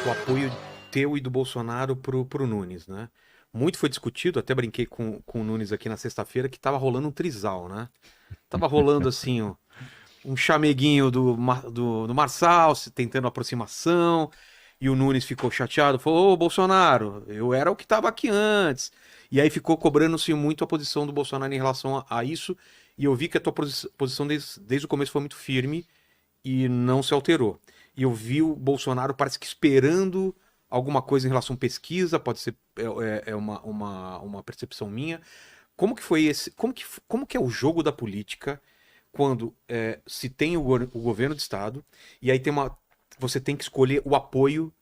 o apoio teu e do Bolsonaro pro Nunes, né? Muito foi discutido, até brinquei com o Nunes aqui na sexta-feira, que tava rolando um trisal, né? Tava rolando assim, ó, um chameguinho do Marçal, tentando aproximação, e o Nunes ficou chateado, falou, ô Bolsonaro, eu era o que tava aqui antes. E aí ficou cobrando-se muito a posição do Bolsonaro em relação a isso, e eu vi que a tua posição desde o começo foi muito firme e não se alterou. E eu vi o Bolsonaro parece que esperando alguma coisa em relação à pesquisa, pode ser uma percepção minha. Como que foi esse? Como que é o jogo da política quando se tem o governo de Estado e aí você tem que escolher o apoio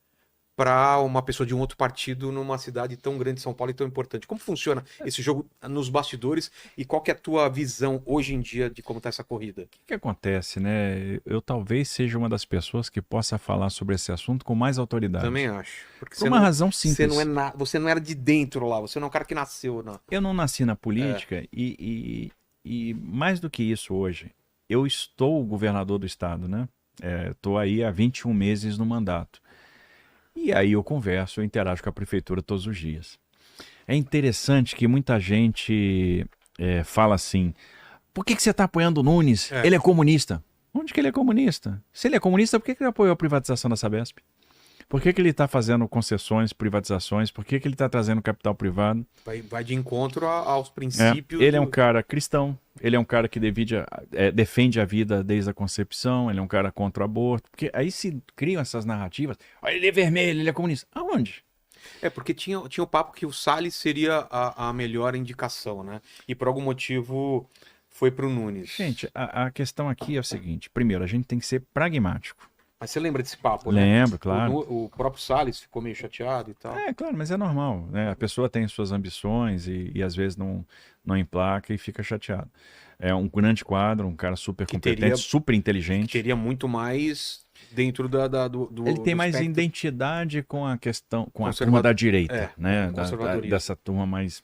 para uma pessoa de um outro partido numa cidade tão grande, São Paulo, e tão importante. Como funciona esse jogo nos bastidores e qual que é a tua visão hoje em dia de como está essa corrida? O que que acontece, né? Eu talvez seja uma das pessoas que possa falar sobre esse assunto com mais Também autoridade. acho. Porque Por uma razão simples. você não era de dentro lá, você não é um cara que nasceu na. Eu não nasci na É, política e mais do que isso hoje, eu estou o governador do estado, né? Estou aí há 21 meses no mandato. E aí eu converso, eu interajo com a prefeitura todos os dias. É interessante que muita gente fala assim: por que você está apoiando o Nunes? é. Ele é comunista. Onde que ele é comunista? Se ele é comunista, por que ele apoiou a privatização da Sabesp? Por que ele está fazendo concessões, privatizações? Por que ele está trazendo capital privado? Vai de encontro aos princípios Ele é um cara cristão, ele é um cara que defende a vida desde a concepção, ele é um cara contra o aborto. Porque aí se criam essas narrativas: olha, ele é vermelho, ele é comunista. Aonde? Porque tinha o papo que o Salles seria a melhor indicação, né? E por algum motivo foi pro Nunes. Gente, a questão aqui é o seguinte: primeiro, a gente tem que ser pragmático. Mas você lembra desse papo, né? Lembro, claro. O próprio Salles ficou meio chateado e tal. Claro, mas é normal, né? A pessoa tem suas ambições e às vezes não emplaca e fica chateado. É um grande quadro, um cara super Que competente, teria- super inteligente. Teria muito mais dentro do Ele tem do mais espectro. identidade com a questão, com a Conservador- turma da direita, né? conservadorismo. Dessa turma mais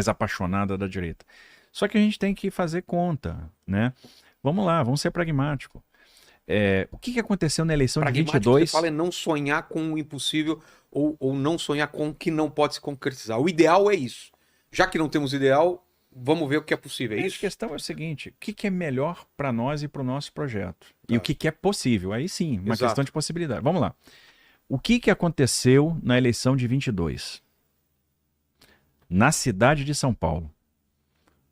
apaixonada da direita. Só que a gente tem que fazer conta, né? Vamos lá, vamos ser pragmáticos. O que aconteceu na eleição de Pragmático, 22? você fala é não sonhar com o impossível ou não sonhar com o que não pode se concretizar. O ideal é isso. Já que não temos ideal, vamos ver o que é possível. É A isso? questão é o seguinte: o que é melhor para nós e para o nosso projeto? E Tá. o que é possível? Aí sim, uma Exato. questão de possibilidade. Vamos lá. O que aconteceu na eleição de 22? Na cidade de São Paulo,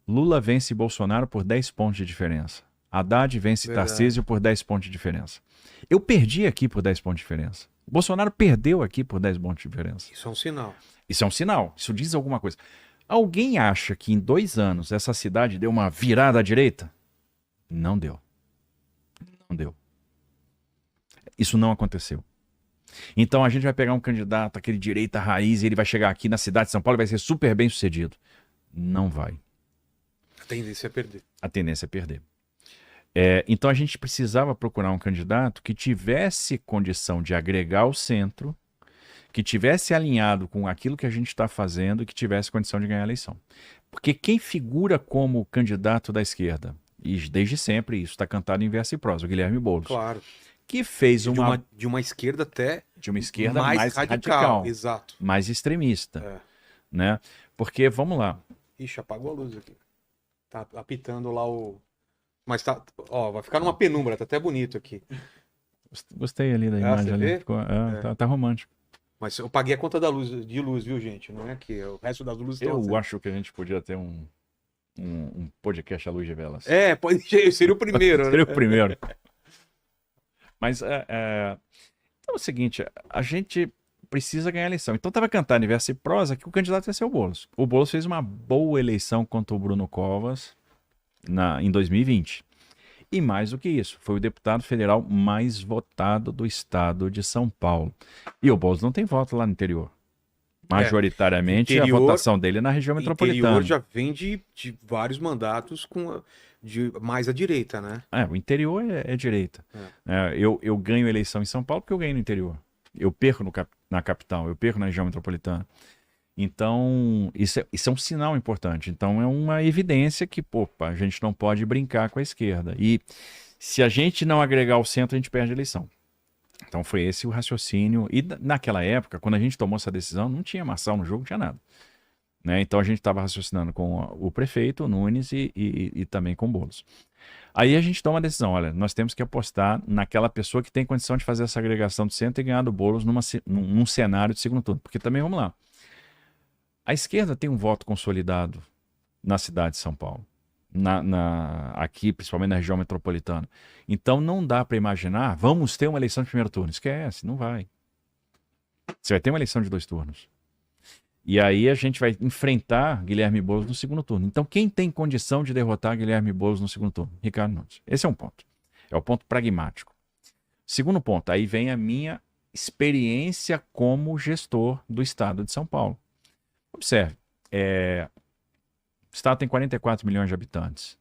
Lula vence Bolsonaro por 10 pontos de diferença. Haddad vence Verdade. Tarcísio por 10 pontos de diferença. Eu perdi aqui por 10 pontos de diferença. Bolsonaro perdeu aqui por 10 pontos de diferença. Isso é um sinal. Isso é um sinal, isso diz alguma coisa. Alguém acha que em 2 anos essa cidade deu uma virada à direita? Não deu. Não deu. Isso não aconteceu. Então a gente vai pegar um candidato, aquele direita raiz, e ele vai chegar aqui na cidade de São Paulo e vai ser super bem sucedido. Não vai. A tendência é perder. A tendência é perder. Então a gente precisava procurar um candidato que tivesse condição de agregar o centro, que tivesse alinhado com aquilo que a gente está fazendo e que tivesse condição de ganhar a eleição. Porque quem figura como candidato da esquerda, e desde sempre isso está cantado em verso e prosa, o Guilherme Boulos, Claro. que fez De uma esquerda até de uma esquerda mais radical. radical, Exato. mais extremista, É. né? Porque, vamos lá, Ixi, apagou a luz aqui. Tá apitando lá o. Mas tá. Ó, vai ficar numa penumbra, tá até bonito aqui. gostei ali da Ah, imagem você ali, vê? ficou, tá romântico. Mas eu paguei a conta da luz, de luz, viu, gente? Não é aqui. O resto das luzes estão Eu acho que a gente podia ter um podcast à luz de velas. pode ser, seria o primeiro, Seria né? o primeiro. Mas então é o seguinte, a gente precisa ganhar a eleição. Então estava cantando em verso e prosa que o candidato ia ser o Boulos. O Boulos fez uma boa eleição contra o Bruno Covas em 2020. E mais do que isso, foi o deputado federal mais votado do estado de São Paulo. E o Boulos não tem voto lá no interior. Majoritariamente, a votação dele é na região metropolitana. O interior já vem de vários mandatos de mais à direita, né? O interior é direita. Eu ganho eleição em São Paulo porque eu ganho no interior. Eu perco na capital, eu perco na região metropolitana. Então, isso é um sinal importante. Então, é uma evidência que, a gente não pode brincar com a esquerda. E se a gente não agregar o centro, a gente perde a eleição. Então foi esse o raciocínio. E naquela época, quando a gente tomou essa decisão, não tinha Marçal no jogo, não tinha nada. Né? Então a gente estava raciocinando com o prefeito, o Nunes e também com o Boulos. Aí a gente toma a decisão, olha, nós temos que apostar naquela pessoa que tem condição de fazer essa agregação do centro e ganhar do Boulos num cenário de segundo turno. Porque também, vamos lá, a esquerda tem um voto consolidado na cidade de São Paulo. Aqui, principalmente na região metropolitana. Então não dá para imaginar, vamos ter uma eleição de primeiro turno. Esquece, não vai. Você vai ter uma eleição de 2 turnos. E aí a gente vai enfrentar Guilherme Boulos no segundo turno. Então quem tem condição de derrotar Guilherme Boulos no segundo turno? Ricardo Nunes. Esse é um ponto. É o ponto pragmático. Segundo ponto, aí vem a minha experiência como gestor do estado de São Paulo. Observe, o estado tem 44 milhões de habitantes.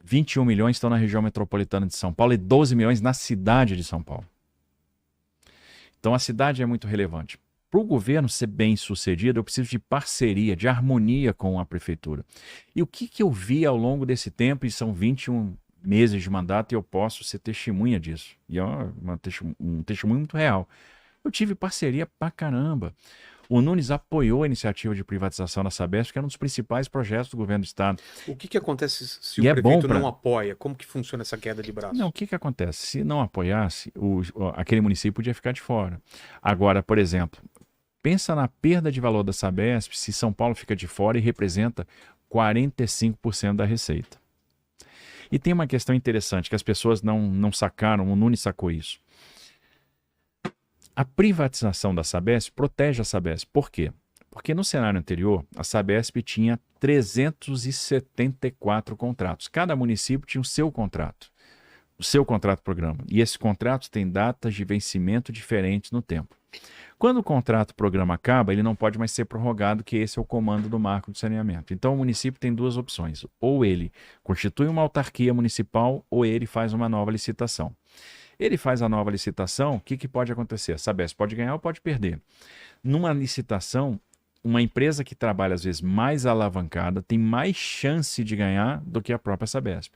21 milhões estão na região metropolitana de São Paulo e 12 milhões na cidade de São Paulo. Então a cidade é muito relevante. Para o governo ser bem sucedido, eu preciso de parceria, de harmonia com a prefeitura. E o que eu vi ao longo desse tempo, e são 21 meses de mandato, e eu posso ser testemunha disso. E é um testemunho muito real. Eu tive parceria pra caramba. O Nunes apoiou a iniciativa de privatização da Sabesp, que era um dos principais projetos do governo do estado. O que acontece se E o é prefeito bom não apoia? Como que funciona essa queda de braço? Não, o que acontece? Se não apoiasse, aquele município podia ficar de fora. Agora, por exemplo, pensa na perda de valor da Sabesp se São Paulo fica de fora e representa 45% da receita. E tem uma questão interessante que as pessoas não sacaram, o Nunes sacou isso. A privatização da Sabesp protege a Sabesp. Por quê? Porque no cenário anterior, a Sabesp tinha 374 contratos. Cada município tinha o seu contrato programa. E esses contratos têm datas de vencimento diferentes no tempo. Quando o contrato programa acaba, ele não pode mais ser prorrogado, que esse é o comando do marco de saneamento. Então o município tem 2 opções. Ou ele constitui uma autarquia municipal, ou ele faz uma nova licitação. Ele faz a nova licitação, o que pode acontecer? A Sabesp pode ganhar ou pode perder. Numa licitação, uma empresa que trabalha às vezes mais alavancada tem mais chance de ganhar do que a própria Sabesp.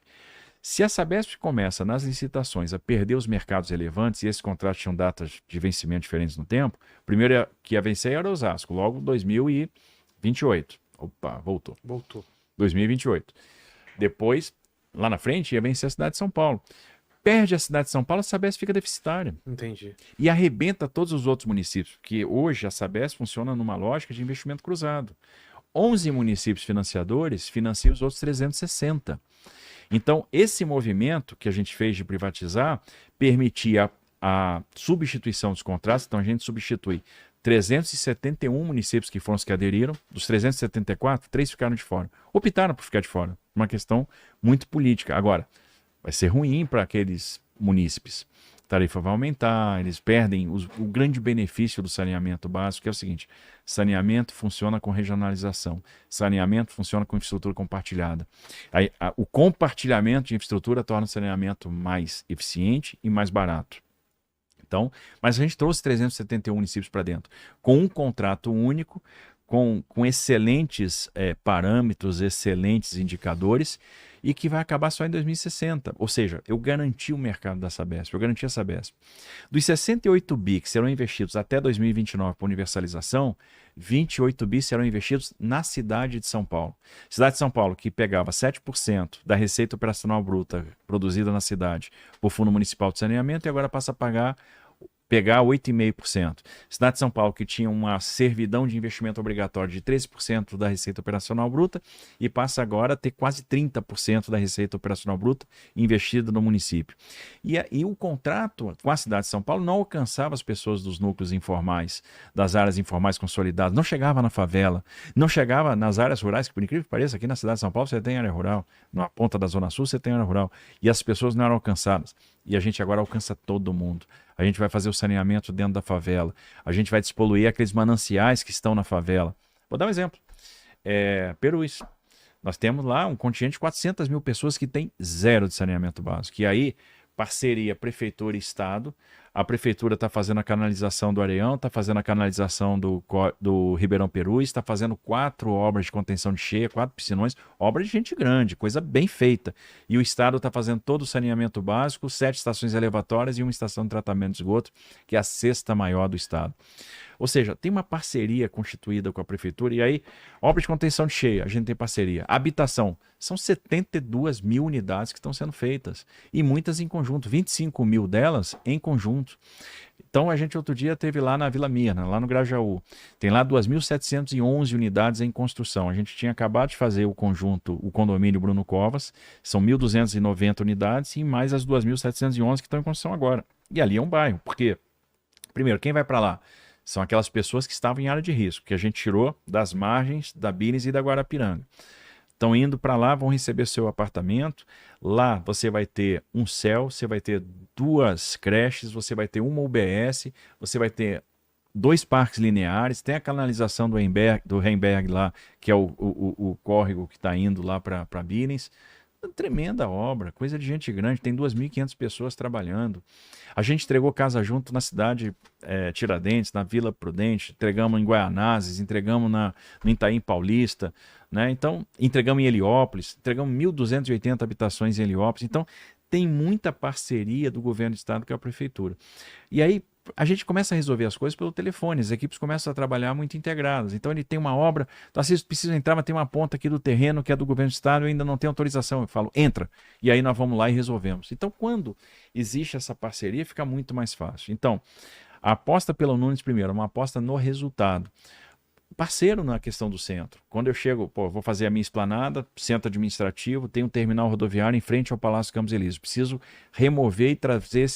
Se a Sabesp começa nas licitações a perder os mercados relevantes, e esses contratos tinham datas de vencimento diferentes no tempo, o primeiro que ia vencer era Osasco, logo 2028. Opa, voltou. 2028. Depois, lá na frente, ia vencer a cidade de São Paulo. Perde a cidade de São Paulo, a Sabesp fica deficitária. Entendi. E arrebenta todos os outros municípios, porque hoje a Sabesp funciona numa lógica de investimento cruzado. 11 municípios financiadores financiam os outros 360. Então, esse movimento que a gente fez de privatizar permitia a substituição dos contratos. Então, a gente substitui 371 municípios que foram os que aderiram. Dos 374, 3 ficaram de fora. Optaram por ficar de fora. Uma questão muito política. Agora, vai ser ruim para aqueles munícipes. A tarifa vai aumentar, eles perdem o grande benefício do saneamento básico, que é o seguinte: saneamento funciona com regionalização, saneamento funciona com infraestrutura compartilhada. Aí, o compartilhamento de infraestrutura torna o saneamento mais eficiente e mais barato. Então, mas a gente trouxe 371 municípios para dentro, com um contrato único, com excelentes parâmetros, excelentes indicadores, e que vai acabar só em 2060. Ou seja, eu garanti o mercado da Sabesp, eu garanti a Sabesp. Dos 68 bi que serão investidos até 2029 para universalização, 28 bi serão investidos na cidade de São Paulo. Cidade de São Paulo, que pegava 7% da receita operacional bruta produzida na cidade por Fundo Municipal de Saneamento, e agora passa a pegar 8,5%. Cidade de São Paulo, que tinha uma servidão de investimento obrigatório de 13% da receita operacional bruta, e passa agora a ter quase 30% da receita operacional bruta investida no município. E o contrato com a cidade de São Paulo não alcançava as pessoas dos núcleos informais, das áreas informais consolidadas, não chegava na favela, não chegava nas áreas rurais, que por incrível que pareça, aqui na cidade de São Paulo você tem área rural, na ponta da Zona Sul você tem área rural, e as pessoas não eram alcançadas. E a gente agora alcança todo mundo. A gente vai fazer o saneamento dentro da favela. A gente vai despoluir aqueles mananciais que estão na favela. Vou dar um exemplo. Perus. Nós temos lá um contingente de 400 mil pessoas que tem 0 de saneamento básico. E aí, parceria Prefeitura e Estado. A prefeitura está fazendo a canalização do Areião, está fazendo a canalização do Ribeirão Perus, está fazendo 4 obras de contenção de cheia, 4 piscinões, obra de gente grande, coisa bem feita. E o Estado está fazendo todo o saneamento básico, 7 estações elevatórias e uma estação de tratamento de esgoto, que é a 6ª maior do Estado. Ou seja, tem uma parceria constituída com a prefeitura, e aí, obra de contenção de cheia, a gente tem parceria. Habitação, são 72 mil unidades que estão sendo feitas, e muitas em conjunto, 25 mil delas em conjunto. Então, a gente outro dia teve lá na Vila Mirna, lá no Grajaú, tem lá 2.711 unidades em construção. A gente tinha acabado de fazer o conjunto, o condomínio Bruno Covas, são 1.290 unidades, e mais as 2.711 que estão em construção agora. E ali é um bairro, porque, primeiro, quem vai para lá? São aquelas pessoas que estavam em área de risco, que a gente tirou das margens da Bines e da Guarapiranga. Estão indo para lá, vão receber seu apartamento. Lá você vai ter um CEL, você vai ter 2 creches, você vai ter uma UBS, você vai ter 2 parques lineares, tem a canalização do Heimberg lá, que é o córrego que está indo lá para Bines. Tremenda obra, coisa de gente grande, tem 2.500 pessoas trabalhando. A gente entregou casa junto na cidade Tiradentes, na Vila Prudente, entregamos em Guaianazes, entregamos no Itaim Paulista, né? Então, entregamos em Heliópolis, entregamos 1.280 habitações em Heliópolis. Então, tem muita parceria do governo do estado com a prefeitura. E aí, a gente começa a resolver as coisas pelo telefone, as equipes começam a trabalhar muito integradas. Então ele tem uma obra, então às vezes precisa entrar, mas tem uma ponta aqui do terreno que é do governo do estado, eu ainda não tenho autorização. Eu falo, entra. E aí nós vamos lá e resolvemos. Então quando existe essa parceria, fica muito mais fácil. Então, a aposta pelo Nunes primeiro, é uma aposta no resultado. Parceiro na questão do centro. Quando eu chego, vou fazer a minha esplanada, centro administrativo, tem um terminal rodoviário em frente ao Palácio Campos Elíseos. Preciso remover e trazer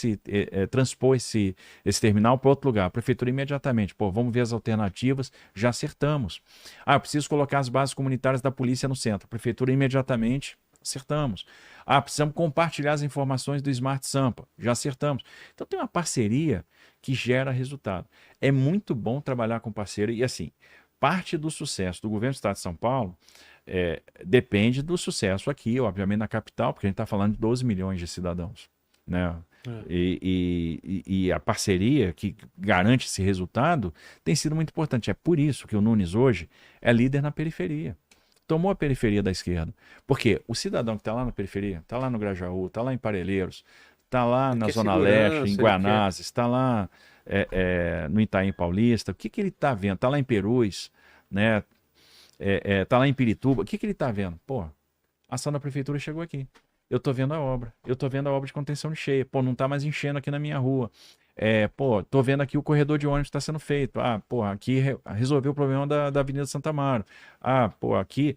transpor esse terminal para outro lugar. A prefeitura imediatamente, vamos ver as alternativas, já acertamos. Eu preciso colocar as bases comunitárias da polícia no centro. A prefeitura imediatamente, acertamos. Precisamos compartilhar as informações do Smart Sampa, já acertamos. Então tem uma parceria que gera resultado. É muito bom trabalhar com parceiro e assim, parte do sucesso do governo do estado de São Paulo depende do sucesso aqui, obviamente na capital, porque a gente está falando de 12 milhões de cidadãos, né? E a parceria que garante esse resultado tem sido muito importante. É por isso que o Nunes hoje é líder na periferia. Tomou a periferia da esquerda. Porque o cidadão que está lá na periferia, está lá no Grajaú, está lá em Parelheiros, está lá na Zona Leste, em Guanazes, está lá no Itaim Paulista, o que ele está vendo? Está lá em Perus, né? Está lá em Pirituba, o que ele está vendo? A ação da prefeitura chegou aqui. Eu estou vendo a obra. Eu estou vendo a obra de contenção de cheia. Não está mais enchendo aqui na minha rua. Tô vendo aqui o corredor de ônibus está sendo feito. Aqui resolveu o problema da Avenida Santa Amaro. Aqui,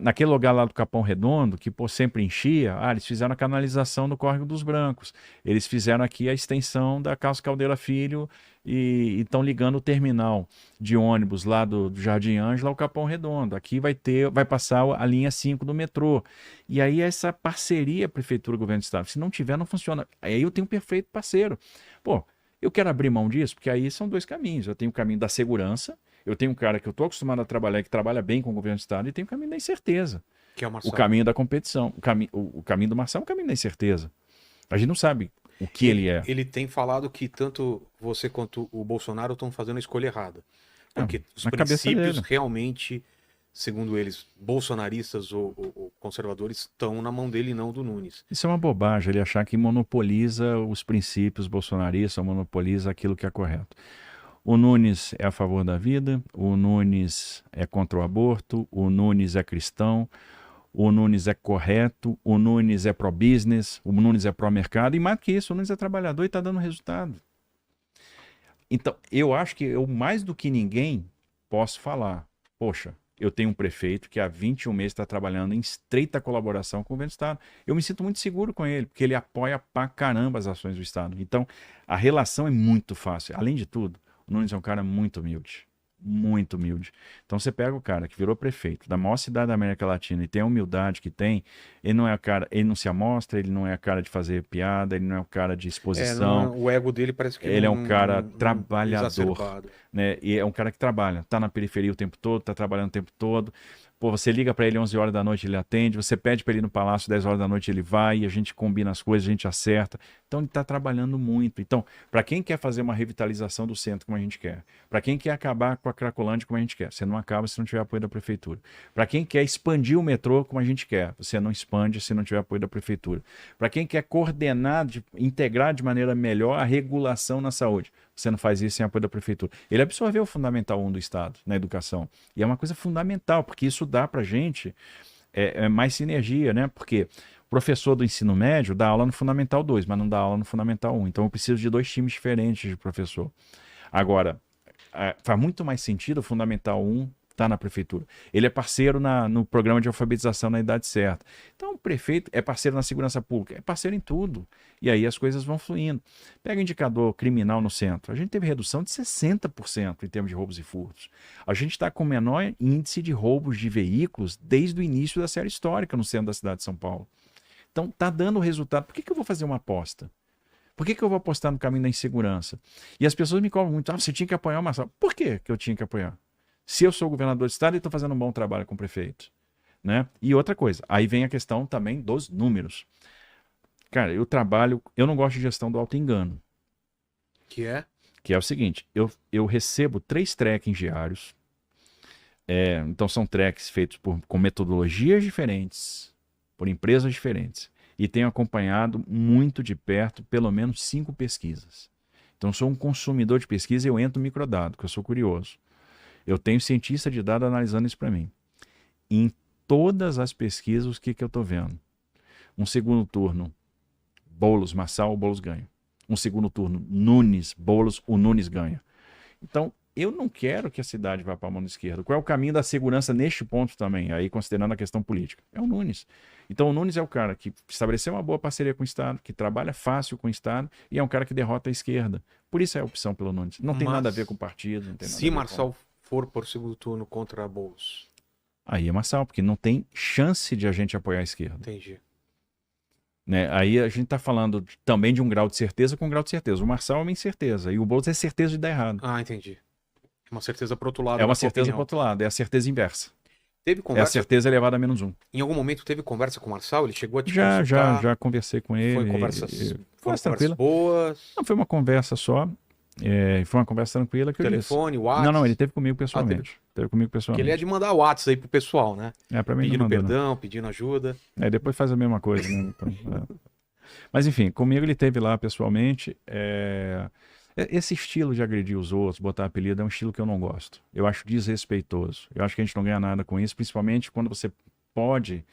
naquele lugar lá do Capão Redondo, que sempre enchia, eles fizeram a canalização do Córrego dos Brancos. Eles fizeram aqui a extensão da Carlos Caldeira Filho e estão ligando o terminal de ônibus lá do Jardim Ângela ao Capão Redondo. Aqui vai passar a linha 5 do metrô. E aí essa parceria Prefeitura-Governo do Estado, se não tiver, não funciona. Aí eu tenho um perfeito parceiro. Eu quero abrir mão disso, porque aí são 2 caminhos. Eu tenho o caminho da segurança, eu tenho um cara que eu estou acostumado a trabalhar, que trabalha bem com o governo do estado, e tem o caminho da incerteza. Que é o caminho da competição. O caminho do Marçal é o caminho da incerteza. A gente não sabe o que ele é. Ele tem falado que tanto você quanto o Bolsonaro estão fazendo a escolha errada. Porque os princípios realmente, segundo eles, bolsonaristas ou conservadores, estão na mão dele e não do Nunes. Isso é uma bobagem, ele achar que monopoliza os princípios bolsonaristas, ou monopoliza aquilo que é correto. O Nunes é a favor da vida, o Nunes é contra o aborto, o Nunes é cristão, o Nunes é correto, o Nunes é pró-business, o Nunes é pró-mercado, e mais do que isso, o Nunes é trabalhador e está dando resultado. Então, eu acho que eu, mais do que ninguém, posso falar, eu tenho um prefeito que há 21 meses está trabalhando em estreita colaboração com o governo do estado. Eu me sinto muito seguro com ele, porque ele apoia pra caramba as ações do estado. Então, a relação é muito fácil. Além de tudo, o Nunes é um cara muito humilde. Muito humilde. Então você pega o cara que virou prefeito da maior cidade da América Latina e tem a humildade que tem, ele não é o cara, ele não se amostra, ele não é o cara de fazer piada, ele não é o cara de exposição. O ego dele parece que ele é um cara trabalhador, né? E é um cara que trabalha, tá na periferia o tempo todo, tá trabalhando o tempo todo. Você liga para ele 11 horas da noite, ele atende, você pede para ele ir no palácio 10 horas da noite, ele vai, e a gente combina as coisas, a gente acerta. Então Então ele está trabalhando muito. Então, para quem quer fazer uma revitalização do centro como a gente quer, para quem quer acabar com a Cracolândia como a gente quer, você não acaba se não tiver apoio da prefeitura. Para quem quer expandir o metrô como a gente quer, você não expande se não tiver apoio da prefeitura. Para quem quer coordenar, integrar de maneira melhor a regulação na saúde, você não faz isso sem apoio da prefeitura. Ele absorveu o Fundamental 1 do Estado na educação. E é uma coisa fundamental, porque isso dá para a gente mais sinergia, né? Porque o professor do ensino médio dá aula no Fundamental 2, mas não dá aula no Fundamental 1. Então eu preciso de 2 times diferentes de professor. Agora, faz muito mais sentido o Fundamental 1 estar na prefeitura. Ele é parceiro no programa de alfabetização na idade certa. Então o prefeito é parceiro na segurança pública, é parceiro em tudo. E aí as coisas vão fluindo. Pega o indicador criminal no centro. A gente teve redução de 60% em termos de roubos e furtos. A gente está com o menor índice de roubos de veículos desde o início da série histórica no centro da cidade de São Paulo. Então está dando resultado. Por que eu vou fazer uma aposta? Por que eu vou apostar no caminho da insegurança? E as pessoas me cobram muito. Você tinha que apoiar o Marçal. Por que eu tinha que apoiar? Se eu sou governador do estado e estou fazendo um bom trabalho com o prefeito. Né? E outra coisa, aí vem a questão também dos números. Cara, eu não gosto de gestão do auto-engano. Que é? Que é o seguinte, eu recebo 3 trackings diários. Então são tracks feitos com metodologias diferentes, por empresas diferentes. E tenho acompanhado muito de perto, pelo menos 5 pesquisas. Então eu sou um consumidor de pesquisa e eu entro no microdado, que eu sou curioso. Eu tenho cientista de dados analisando isso para mim. Em todas as pesquisas, o que eu estou vendo? Um segundo turno, Boulos, Marçal, o Boulos ganha. Um segundo turno, Nunes, Boulos, o Nunes ganha. Então, eu não quero que a cidade vá para a mão esquerda. Qual é o caminho da segurança neste ponto também, aí considerando a questão política? É o Nunes. Então, o Nunes é o cara que estabeleceu uma boa parceria com o Estado, que trabalha fácil com o Estado e é um cara que derrota a esquerda. Por isso é a opção pelo Nunes. Não tem nada a ver com o partido. Não tem nada se a ver Marçal for por segundo turno contra a Boulos. Aí é Marçal, porque não tem chance de a gente apoiar a esquerda. Entendi. Né? Aí a gente está falando também de um grau de certeza com um grau de certeza. O Marçal é uma incerteza e o Boulos é certeza de dar errado. Ah, entendi. É uma certeza pro outro lado. É uma certeza pro outro lado, é a certeza inversa. Teve conversa? É a certeza elevada a -1. Em algum momento teve conversa com o Marçal? Ele chegou a te consultar? Já conversei com ele. Foi conversas tranquila. Boas? Não, foi uma conversa só. Foi uma conversa tranquila que Telefone, WhatsApp? Não, ele teve comigo pessoalmente. Teve comigo pessoalmente. Porque ele é de mandar WhatsApp aí pro pessoal, né? Pra mim pedindo não mandou, perdão, não. pedindo ajuda. Depois faz a mesma coisa, né? Então, Mas enfim, comigo ele teve lá pessoalmente. Esse estilo de agredir os outros, botar apelido, é um estilo que eu não gosto. Eu acho desrespeitoso. Eu acho que a gente não ganha nada com isso, principalmente quando você pode,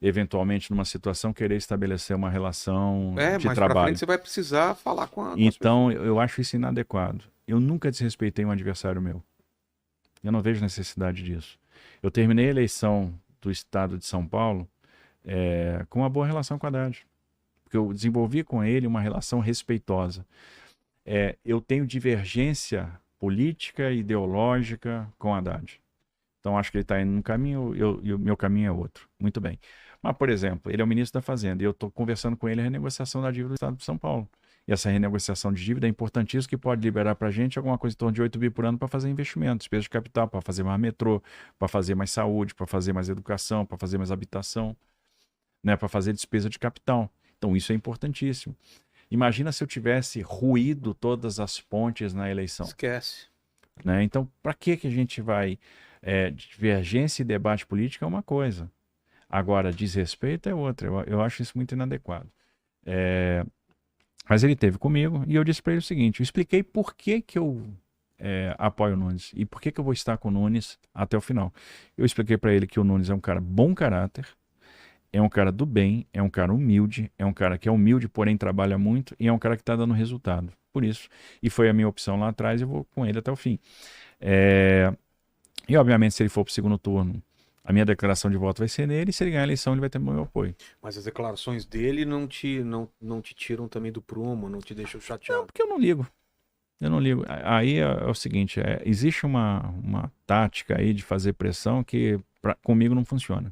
eventualmente, numa situação, querer estabelecer uma relação de mas trabalho. pra frente você vai precisar falar com a Então, eu acho isso inadequado. Eu nunca desrespeitei um adversário meu. Eu não vejo necessidade disso. Eu terminei a eleição do estado de São Paulo com uma boa relação com a Haddad. Porque eu desenvolvi com ele uma relação respeitosa. Eu tenho divergência política e ideológica com a Haddad. Então, acho que ele está indo num caminho e o meu caminho é outro. Muito bem. Mas, por exemplo, ele é o ministro da Fazenda e eu estou conversando com ele a renegociação da dívida do Estado de São Paulo. E essa renegociação de dívida é importantíssima, que pode liberar para a gente alguma coisa em torno de 8 bi por ano para fazer investimentos, despesa de capital, para fazer mais metrô, para fazer mais saúde, para fazer mais educação, para fazer mais habitação, né, para fazer despesa de capital. Então, isso é importantíssimo. Imagina se eu tivesse ruído todas as pontes na eleição. Esquece. Né? Então, para que a gente vai... divergência e debate político é uma coisa. Agora, desrespeito é outra. Eu acho isso muito inadequado. Mas ele esteve comigo e eu disse para ele o seguinte, eu expliquei por que eu apoio o Nunes e por que eu vou estar com o Nunes até o final. Eu expliquei para ele que o Nunes é um cara bom caráter, é um cara do bem, é um cara humilde, é um cara que é humilde, porém trabalha muito e é um cara que está dando resultado. Por isso. E foi a minha opção lá atrás e eu vou com ele até o fim. E, obviamente, se ele for para o segundo turno, a minha declaração de voto vai ser nele, e se ele ganhar a eleição, ele vai ter meu apoio. Mas as declarações dele não te tiram também do prumo, não te deixam chateado? Não, porque eu não ligo. Eu não ligo. Aí é o seguinte, existe uma tática aí de fazer pressão que comigo não funciona.